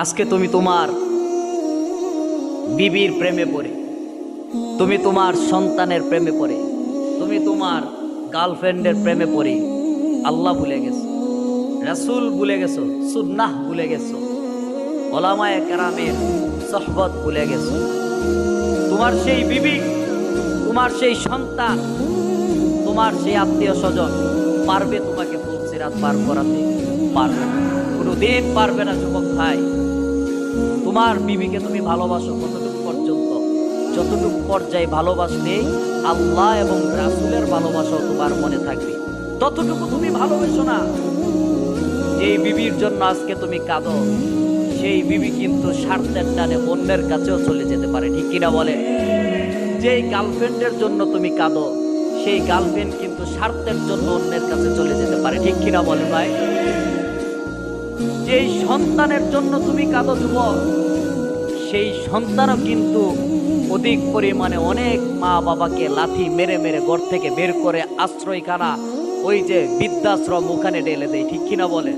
আজকে তুমি তোমার বিবির প্রেমে পড়ে, তুমি তোমার সন্তানের প্রেমে পড়ে, তুমি তোমার গার্লফ্রেন্ডের প্রেমে পড়ে আল্লাহ ভুলে গেছো, রাসূল ভুলে গেছো, সুন্নাহ ভুলে গেছো, ওলামায়ে কেরামের সোহবত ভুলে গেছো। তোমার সেই বিবি, তোমার সেই সন্তান, তোমার সেই আত্মীয় স্বজন পারবে তোমাকে ফুলসিরাত পার করাতে? পারবে না, কোনোদিন পারবে না। যুবক ভাই, তোমার বিবিকে তুমি ভালোবাসো কতটুকু পর্যন্ত? যতটুকু পর্যায়ে ভালোবাসলে আল্লাহ এবং রাসূলের ভালোবাসাও তোমার মনে থাকবে, ততটুকু তুমি ভালোবেসো না। যেই বিবির জন্য আজকে তুমি কাঁদো, সেই বিবি কিন্তু স্বার্থের টানে অন্যের কাছেও চলে যেতে পারে, ঠিক কিনা বলে? যেই গার্লফ্রেন্ডের জন্য তুমি কাঁদো, সেই গার্লফ্রেন্ড কিন্তু স্বার্থের জন্য অন্যের কাছে চলে যেতে পারে, ঠিক কিনা বলে ভাই? যেই সন্তানের জন্য তুমি কাঁদো যুবক, সেই সন্তানও কিন্তু অধিক পরিমাণে অনেক মা বাবাকে লাথি মেরে মেরে ঘর থেকে বের করে আশ্রয়খানা, ওই যে বৃদ্ধাশ্রম, ওখানে ঢেলে দেয়, ঠিক কিনা বলে?